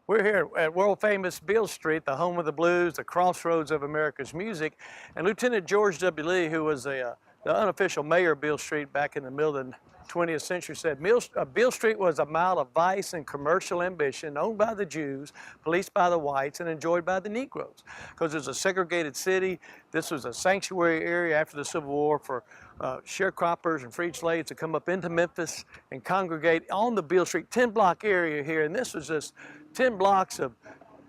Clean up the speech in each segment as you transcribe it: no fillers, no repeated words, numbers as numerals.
We're here at world famous Beale Street, the home of the blues, the crossroads of America's music. And Lieutenant George W. Lee, who was the unofficial mayor of Beale Street back in the middle of the 20th century, said Beale Street was a mile of vice and commercial ambition owned by the Jews, policed by the whites, and enjoyed by the Negroes. Because it was a segregated city. This was a sanctuary area after the Civil War for sharecroppers and freed slaves to come up into Memphis and congregate on the Beale Street 10-block area here. And this was just 10 blocks of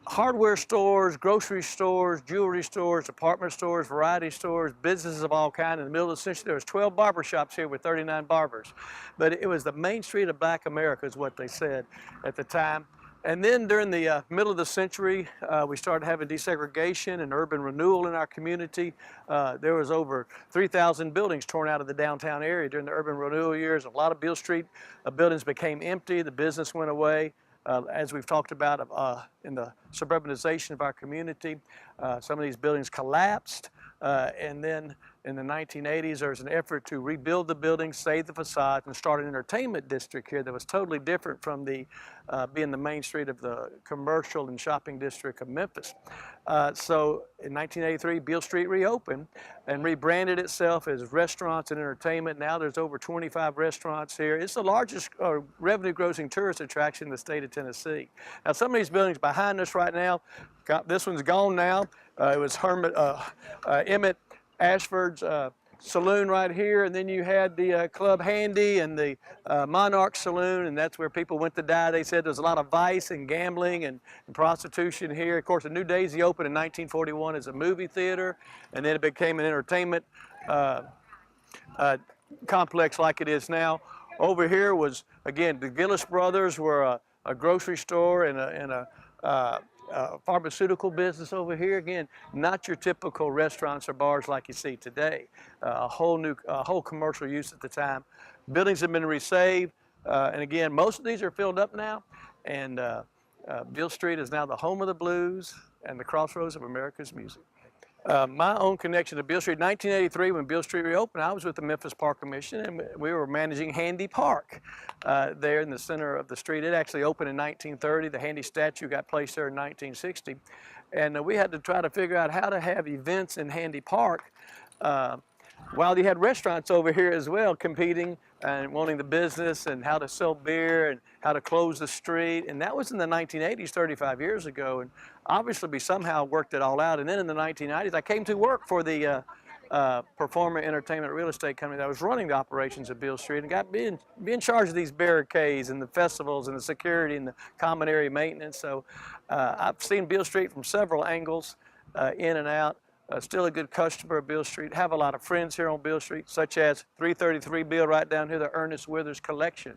hardware stores, grocery stores, jewelry stores, department stores, variety stores, businesses of all kinds. In the middle of the century, there was 12 barber shops here with 39 barbers. But it was the main street of Black America is what they said at the time. And then during the middle of the century, we started having desegregation and urban renewal in our community. There was over 3,000 buildings torn out of the downtown area during the urban renewal years. A lot of Beale Street buildings became empty. The business went away. As we've talked about in the suburbanization of our community, some of these buildings collapsed, and then in the 1980s there was an effort to rebuild the buildings, save the facades, and start an entertainment district here that was totally different from being the main street of the commercial and shopping district of Memphis. So in 1983, Beale Street reopened and rebranded itself as restaurants and entertainment. Now there's over 25 restaurants here. It's the largest revenue-grossing tourist attraction in the state of Tennessee. Now some of these buildings behind us right now, this one's gone now. It was Emmett Ashford's saloon right here, and then you had the Club Handy and the Monarch Saloon, and that's where people went to die. They said there's a lot of vice and gambling and prostitution here. Of course, the New Daisy opened in 1941 as a movie theater, and then it became an entertainment complex like it is now. Over here was, again, the Gillis brothers were a grocery store and a pharmaceutical business over here. Again, not your typical restaurants or bars like you see today. A whole commercial use at the time. Buildings have been resaved, and again, most of these are filled up now. And Beale Street is now the home of the blues and the crossroads of America's music. My own connection to Beale Street, 1983, when Beale Street reopened, I was with the Memphis Park Commission, and we were managing Handy Park there in the center of the street. It actually opened in 1930. The Handy statue got placed there in 1960. And we had to try to figure out how to have events in Handy Park while you had restaurants over here as well competing and wanting the business and how to sell beer and how to close the street. And that was in the 1980s, 35 years ago. And obviously we somehow worked it all out. And then in the 1990s, I came to work for the Performer Entertainment Real Estate Company that was running the operations of Beale Street, and got be in charge of these barricades and the festivals and the security and the common area maintenance. So I've seen Beale Street from several angles, in and out. Still a good customer of Beale Street. Have a lot of friends here on Beale Street, such as 333 Beale right down here, the Ernest Withers Collection.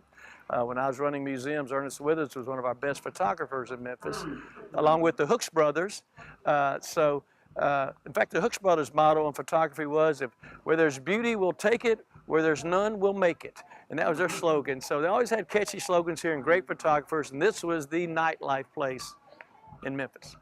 When I was running museums, Ernest Withers was one of our best photographers in Memphis, along with the Hooks brothers. In fact, the Hooks brothers' motto in photography was, where there's beauty, we'll take it. Where there's none, we'll make it. And that was their slogan. So they always had catchy slogans here and great photographers, and this was the nightlife place in Memphis.